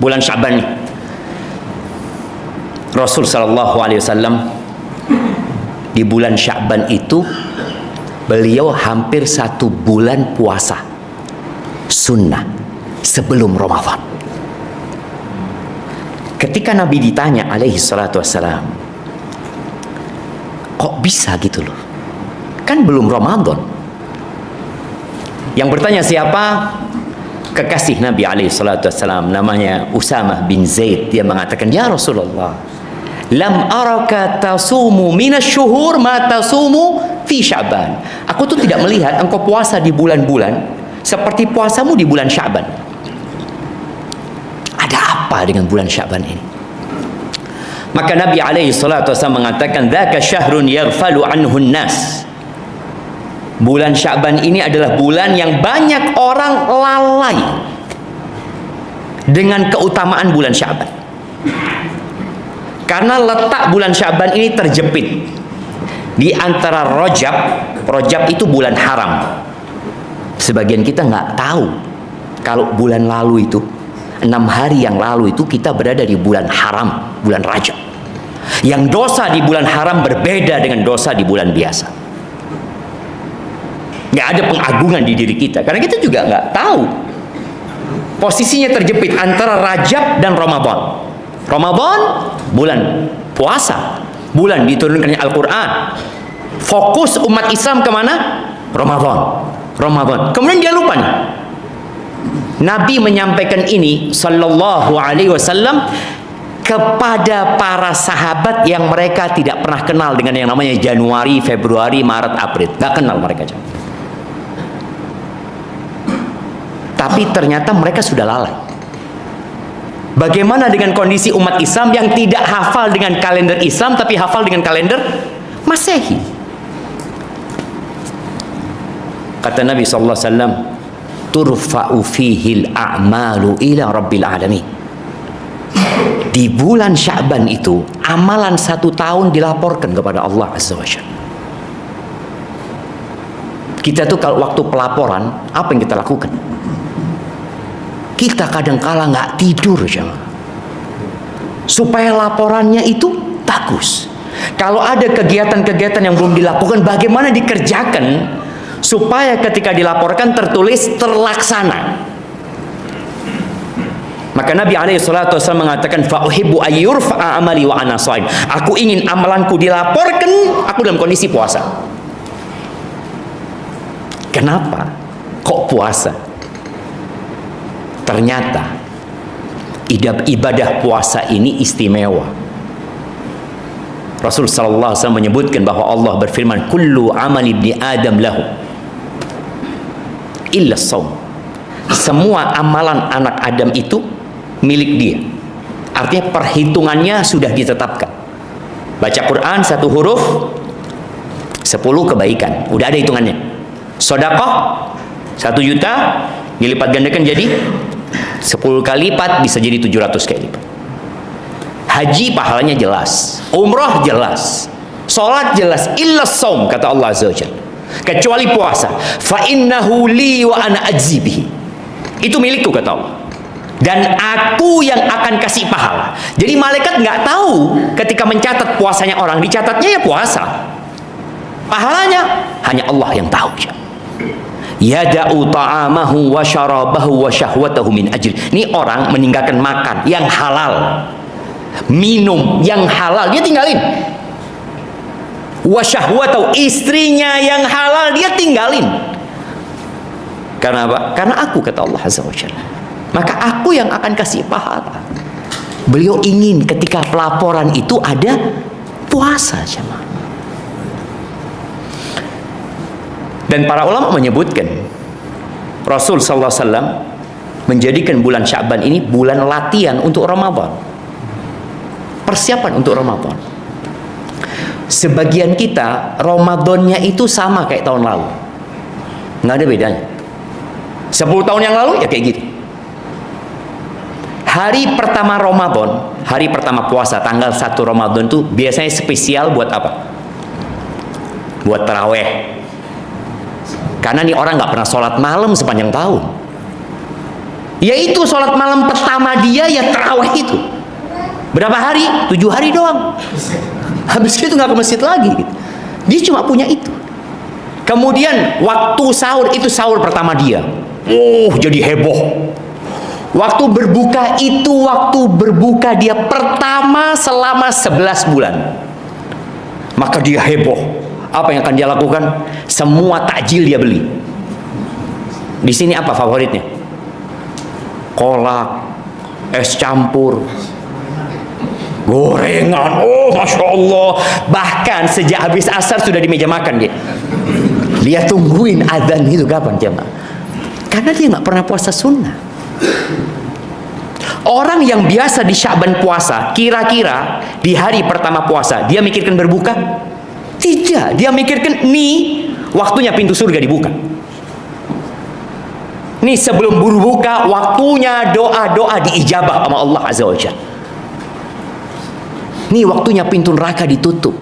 bulan Sya'ban. Rasul sallallahu alaihi wasallam di bulan Sya'ban itu beliau hampir 1 bulan puasa sunnah sebelum Ramadan. Ketika Nabi ditanya alaihi salatu wassalam, kok bisa gitu loh, kan belum Ramadan. Yang bertanya siapa? Kekasih Nabi alaihi salatu wassalam, namanya Usamah bin Zaid. Dia mengatakan, ya Rasulullah, lam araka tasumu minasyuhur ma tasumu fi Sya'ban. Aku tuh tidak melihat engkau puasa di bulan-bulan seperti puasamu di bulan Sya'ban. Ada apa dengan bulan Sya'ban ini? Maka Nabi alaihi salatu wasallam mengatakan, dzaka syahrun yaghfalu anhu an-nas. Bulan Sya'ban ini adalah bulan yang banyak orang lalai dengan keutamaan bulan Sya'ban. Karena letak bulan Sya'ban ini terjepit di antara Rajab. Rajab itu bulan haram. Sebagian kita nggak tahu kalau bulan lalu itu, 6 hari yang lalu itu kita berada di bulan haram, bulan Rajab. Yang dosa di bulan haram berbeda dengan dosa di bulan biasa. Nggak ada pengagungan di diri kita, karena kita juga nggak tahu. Posisinya terjepit antara Rajab dan Ramadan. Ramadan bulan puasa, bulan diturunkannya Al-Quran. Fokus umat Islam kemana? Ramadan. Kemudian dia lupa nih. Nabi menyampaikan ini sallallahu alaihi wasallam kepada para sahabat yang mereka tidak pernah kenal dengan yang namanya Januari, Februari, Maret, April. Nggak kenal mereka. Tapi ternyata mereka sudah lalai. Bagaimana dengan kondisi umat Islam yang tidak hafal dengan kalender Islam tapi hafal dengan kalender Masehi? Kata Nabi sallallahu alaihi wasallam, turfa'u fihil a'malu ila rabbil alamin. Di bulan Sya'ban itu amalan 1 tahun dilaporkan kepada Allah azza wajalla. Kita tuh kalau waktu pelaporan, apa yang kita lakukan? Kita kadang-kala nggak tidur, supaya laporannya itu bagus. Kalau ada kegiatan-kegiatan yang belum dilakukan, bagaimana dikerjakan supaya ketika dilaporkan tertulis terlaksana. Maka Nabi alaihi salatu wasallam mengatakan, fa uhibbu ayyurfa'a amali wa ana shaim. Aku ingin amalanku dilaporkan aku dalam kondisi puasa. Kenapa kok puasa? Ternyata ibadah puasa ini istimewa. Rasul sallallahu alaihi wasallam menyebutkan bahwa Allah berfirman, kullu amali ibni adam lahu illa shaum. Semua amalan anak Adam itu milik dia. Artinya perhitungannya sudah ditetapkan. Baca Quran 1 huruf 10 kebaikan, udah ada hitungannya. Sedekah 1 juta dilipat gandakan jadi 10 kali lipat, bisa jadi 700 kali lipat. Haji pahalanya jelas, umrah jelas, salat jelas, illa shaum kata Allah azza wajalla, kecuali puasa. Fa innahu li wa ana ajzi bihi. Itu milikku kata Allah, dan aku yang akan kasih pahala. Jadi malaikat nggak tahu ketika mencatat puasanya orang, dicatatnya ya puasa, pahalanya hanya Allah yang tahu. Yada'u ta'amahu wa syarabahu wa syahwatahu min ajli. Ini orang meninggalkan makan yang halal, minum yang halal, dia tinggalin. Wa syahwatahu, istrinya yang halal dia tinggalin. Karena apa? Karena aku kata Allah azza wajalla, maka aku yang akan kasih pahala. Beliau ingin ketika pelaporan itu ada puasa, jemaah. Dan para ulama menyebutkan Rasul sallallahu alaihi wasallam menjadikan bulan Sya'ban ini bulan latihan untuk Ramadan, persiapan untuk Ramadan. Sebagian kita Ramadannya itu sama kayak tahun lalu, nggak ada bedanya. 10 tahun yang lalu ya kayak gitu. Hari pertama Ramadan, hari pertama puasa, tanggal 1 Ramadan itu biasanya spesial buat apa? Buat taraweh. Karena nih orang nggak pernah sholat malam sepanjang tahun. Yaitu sholat malam pertama dia ya tarawih itu. Berapa hari? 7 hari doang. Habis itu nggak ke masjid lagi. Dia cuma punya itu. Kemudian waktu sahur itu sahur pertama dia. Jadi heboh. Waktu berbuka itu waktu berbuka dia pertama selama 11 bulan. Maka dia heboh. Apa yang akan dia lakukan? Semua takjil dia beli. Di sini apa favoritnya? Kolak, es campur, gorengan. Masya Allah. Bahkan sejak habis asar sudah di meja makan dia. Dia tungguin adzan itu kapan jemaah. Karena dia nggak pernah puasa sunnah. Orang yang biasa di Sya'ban puasa, kira-kira di hari pertama puasa dia mikirkan berbuka? Tidak, dia mikirkan nih waktunya pintu surga dibuka. Nih sebelum berbuka waktunya doa-doa diijabah sama Allah Azza wa Jalla. Nih waktunya pintu neraka ditutup.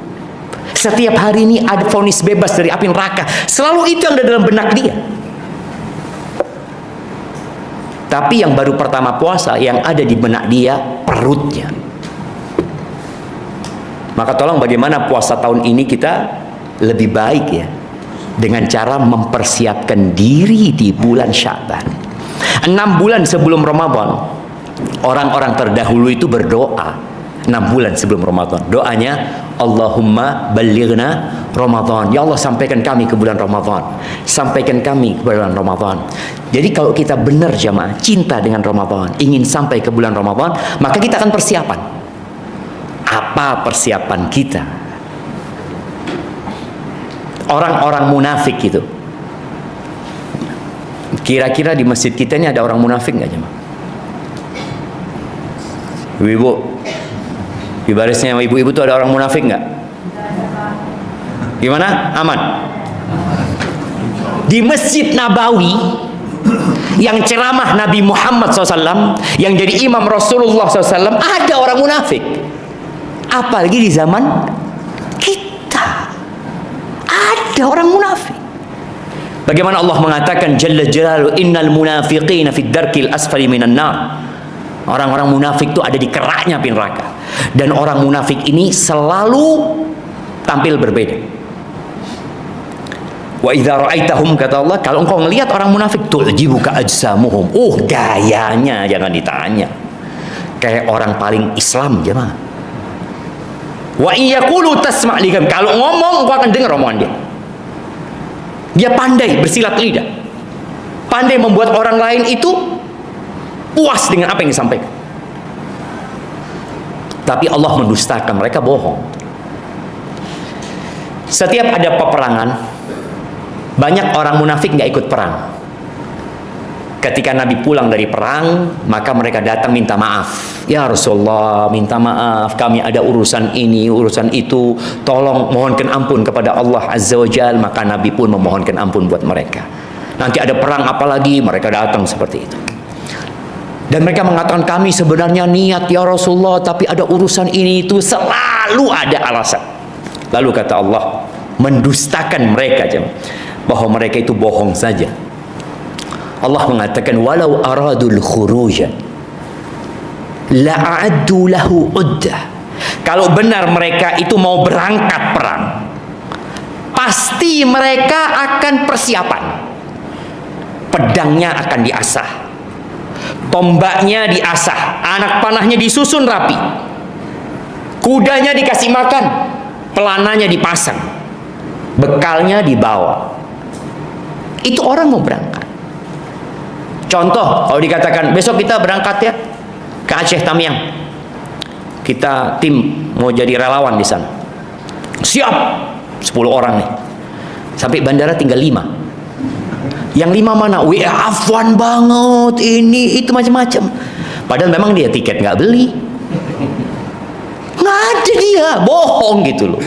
Setiap hari ini ada vonis bebas dari api neraka. Selalu itu yang ada dalam benak dia. Tapi yang baru pertama puasa, yang ada di benak dia perutnya. Maka tolong bagaimana puasa tahun ini kita lebih baik ya, dengan cara mempersiapkan diri di bulan Sya'ban. 6 bulan sebelum Ramadan, orang-orang terdahulu itu berdoa 6 bulan sebelum Ramadan. Doanya, Allahumma balighna Ramadan. Ya Allah, sampaikan kami ke bulan Ramadan. Sampaikan kami ke bulan Ramadan. Jadi kalau kita benar jamaah, cinta dengan Ramadan, ingin sampai ke bulan Ramadan, maka kita akan persiapan. Apa persiapan kita? Orang-orang munafik itu. Kira-kira di masjid kita ini ada orang munafik nggak jemaah? Ibu-ibu, di barisnya ibu-ibu tuh ada orang munafik nggak? Gimana? Aman? Di Masjid Nabawi yang ceramah Nabi Muhammad SAW, yang jadi imam Rasulullah SAW, ada orang munafik. Apalagi di zaman kita ada orang munafik. Bagaimana Allah mengatakan Jalla Jalaluhu, innal munafiqina fid darkil asfali minan nar. Orang-orang munafik itu ada di keraknya api neraka. Dan orang munafik ini selalu tampil berbeda. Wa idza ra'aitahum, kata Allah, kalau engkau melihat orang munafik, tu'jibuka ajsamuhum. Gayanya jangan ditanya. Kayak orang paling Islam jemaah. Wa iyaqulu tasma' likam, kalau ngomong engkau akan dengar omongan dia. Dia pandai bersilat lidah. Pandai membuat orang lain itu puas dengan apa yang disampaikan. Tapi Allah mendustakan, mereka bohong. Setiap ada peperangan, banyak orang munafik nggak ikut perang. Ketika Nabi pulang dari perang, maka mereka datang minta maaf. Ya Rasulullah, minta maaf, kami ada urusan ini, urusan itu, tolong mohonkan ampun kepada Allah Azza wa Jalla. Maka Nabi pun memohonkan ampun buat mereka. Nanti ada perang apalagi, mereka datang seperti itu. Dan mereka mengatakan, kami sebenarnya niat ya Rasulullah, tapi ada urusan ini itu, selalu ada alasan. Lalu kata Allah, mendustakan mereka bahwa mereka itu bohong saja. Allah mengatakan, walau aradul khuruja la'addu lahu uddah. Kalau benar mereka itu mau berangkat perang, pasti mereka akan persiapan. Pedangnya akan diasah, tombaknya diasah, anak panahnya disusun rapi, kudanya dikasih makan, pelananya dipasang, bekalnya dibawa. Itu orang mau berangkat. Contoh, kalau dikatakan besok kita berangkat ya ke Aceh Tamiang, kita tim mau jadi relawan di sana. Siap, 10 orang nih. Sampai bandara tinggal 5. Yang 5 mana? Afwan banget, ini itu macam-macam. Padahal memang dia tiket nggak beli, nggak ada, dia bohong gitu loh.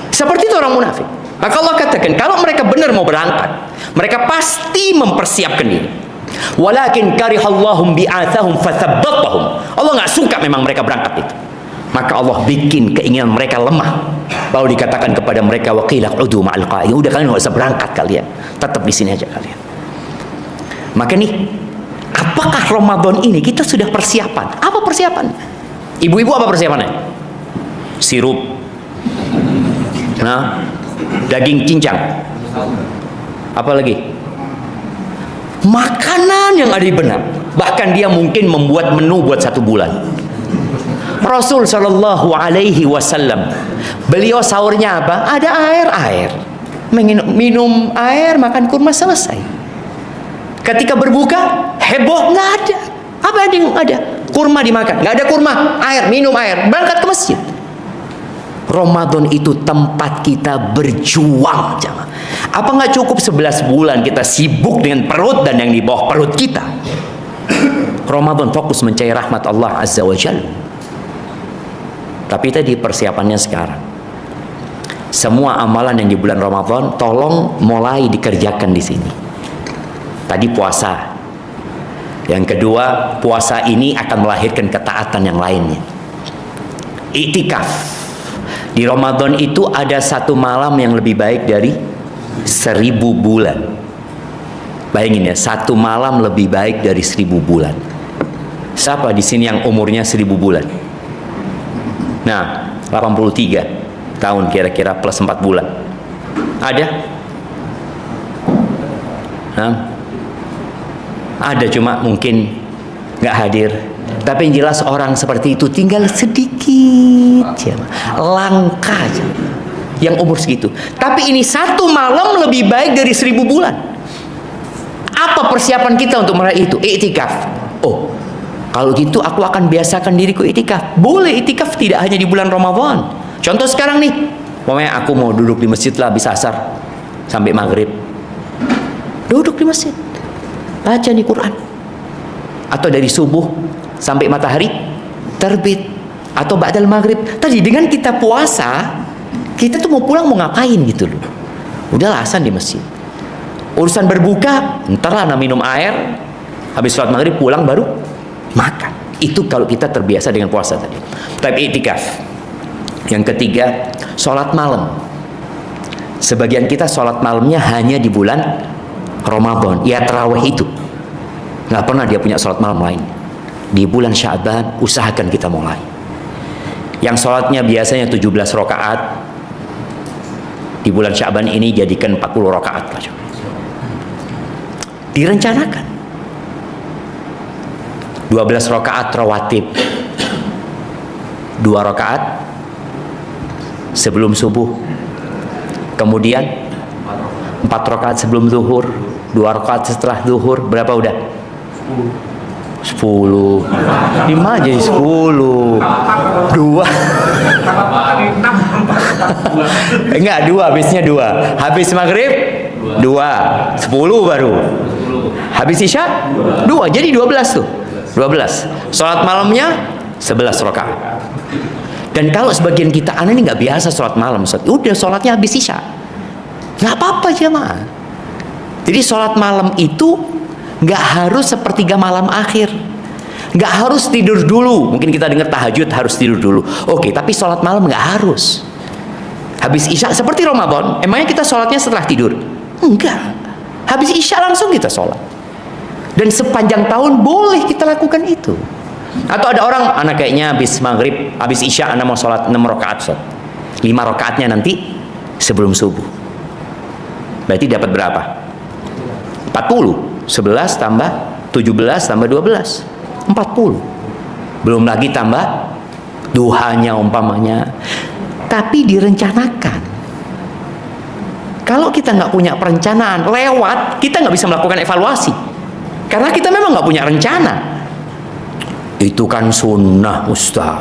Seperti itu orang munafik. Maka Allah katakan, kalau mereka benar mau berangkat, mereka pasti mempersiapkan diri. Walakin karihallahum bi'athahum fathabbatahum. Allah nggak suka memang mereka berangkat itu. Maka Allah bikin keinginan mereka lemah. Lalu dikatakan kepada mereka, waqila udu ma'al qa'idin. Udah, kalian nggak usah berangkat, kalian tetap di sini aja kalian. Maka nih, apakah Ramadan ini kita sudah persiapan? Apa persiapan? Ibu-ibu apa persiapannya? Sirup, nah, daging cincang, apa lagi? Makanan yang ada di benak. Bahkan dia mungkin membuat menu buat 1 bulan. Rasul Shallallahu Alaihi Wasallam, beliau sahurnya apa? Ada air. Minum air, makan kurma, selesai. Ketika berbuka, heboh, nggak ada. Apa yang ada? Kurma dimakan, nggak ada kurma, air, minum air, berangkat ke masjid. Ramadan itu tempat kita berjuang, jamaah. Apa nggak cukup 11 bulan kita sibuk dengan perut dan yang di bawah perut kita? Ramadan fokus mencari rahmat Allah Azza wa Jalla. Tapi tadi persiapannya sekarang. Semua amalan yang di bulan Ramadan tolong mulai dikerjakan di sini. Tadi puasa. Yang kedua, puasa ini akan melahirkan ketaatan yang lainnya. Iktikaf. Di Ramadan itu ada 1 malam yang lebih baik dari 1000 bulan. Bayangin ya, 1 malam lebih baik dari 1000 bulan. Siapa di sini yang umurnya 1000 bulan? Nah, 83 tahun kira-kira plus 4 bulan. Ada? Nah, ada, cuma mungkin nggak hadir. Tapi yang jelas orang seperti itu tinggal sedikit, langka yang umur segitu. Tapi ini 1 malam lebih baik dari 1000 bulan. Apa persiapan kita untuk meraih itu? Iktikaf. Oh, kalau gitu aku akan biasakan diriku iktikaf. Boleh iktikaf tidak hanya di bulan Ramadan. Contoh sekarang nih, pokoknya aku mau duduk di masjid lah habis asar sampai maghrib. Duduk di masjid, baca nih Quran. Atau dari subuh sampai matahari terbit, atau ba'dal maghrib. Tadi dengan kita puasa, kita tuh mau pulang mau ngapain gitu loh. Udahlah azan di masjid. Urusan berbuka, entarlah minum air, habis sholat maghrib pulang baru makan. Itu kalau kita terbiasa dengan puasa tadi. Tapi iktikaf. Yang ketiga, sholat malam. Sebagian kita sholat malamnya hanya di bulan Ramadan. Ya tarawih itu, nggak pernah dia punya sholat malam lain. Di bulan Sya'ban usahakan kita mulai. Yang sholatnya biasanya 17 rakaat, di bulan Sya'ban ini jadikan 40 rakaat. Direncanakan 12 rakaat rawatib, 2 rakaat sebelum subuh, kemudian 4 rakaat sebelum zuhur, 2 rakaat setelah zuhur. Berapa udah? 10. 5 jadi 10. 2. Enggak, 2, habisnya 2. Habis maghrib 2, 10 baru. Habis isya 2, jadi 12 tuh. 12. Salat malamnya 11 rakaat. Dan kalau sebagian kita ini nggak biasa sholat malam, udah sholatnya habis isya, nggak apa-apa jemaah. Jadi sholat malam itu nggak harus sepertiga malam akhir, nggak harus tidur dulu. Mungkin kita dengar tahajud harus tidur dulu, oke, tapi sholat malam nggak harus habis isya seperti Ramadan. Emangnya kita sholatnya setelah tidur? Enggak, habis isya langsung kita sholat. Dan sepanjang tahun boleh kita lakukan itu. Atau ada orang, anak kayaknya habis maghrib, habis isya anak mau sholat 6 rakaat, 5 rakaatnya nanti sebelum subuh. Berarti dapat berapa? 40. 11 tambah 17 tambah 12, 40. Belum lagi tambah duhanya umpamanya. Tapi direncanakan. Kalau kita nggak punya perencanaan, lewat, kita nggak bisa melakukan evaluasi. Karena kita memang nggak punya rencana. Itu kan sunnah, Ustaz.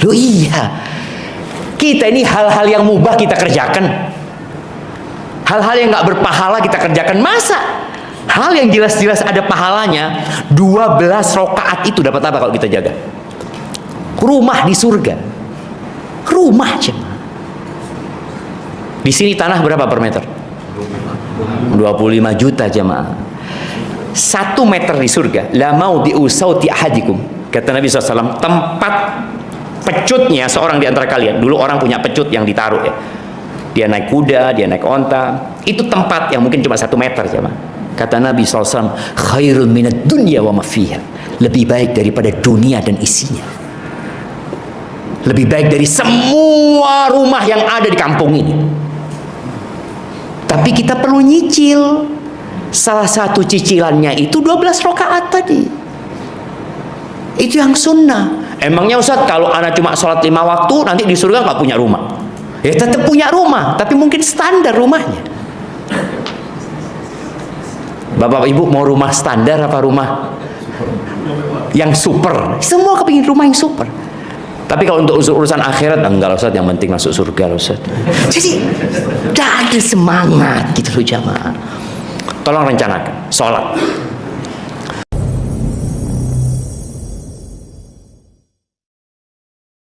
Loh iya, kita ini hal-hal yang mubah kita kerjakan, hal-hal yang nggak berpahala kita kerjakan. Masa hal yang jelas-jelas ada pahalanya 12 rakaat itu dapat apa kalau kita jaga? Rumah di surga. Rumah cuma. Di sini tanah berapa per meter? 25 juta jemaah. 1 meter di surga, la maudhi'u sauti ahadikum, kata Nabi SAW, tempat pecutnya seorang di antara kalian. Dulu orang punya pecut yang ditaruh ya, dia naik kuda, dia naik onta, itu tempat yang mungkin cuma 1 meter jemaah. Kata Nabi SAW, khairun minad dunya wa ma fiha. Lebih baik daripada dunia dan isinya. Lebih baik dari semua rumah yang ada di kampung ini. Tapi kita perlu nyicil. Salah satu cicilannya itu 12 rakaat tadi. Itu yang sunnah. Emangnya Ustaz, kalau anak cuma sholat 5 waktu, nanti di surga nggak punya rumah? Ya tetap punya rumah, tapi mungkin standar rumahnya. Bapak Ibu mau rumah standar apa rumah yang super? Semua kepingin rumah yang super. Tapi kalau untuk urusan akhirat, enggak lah Ustaz, yang penting masuk surga lah Ustaz. Jadi tidak ada semangat gitu loh jamaah. Tolong rencanakan sholat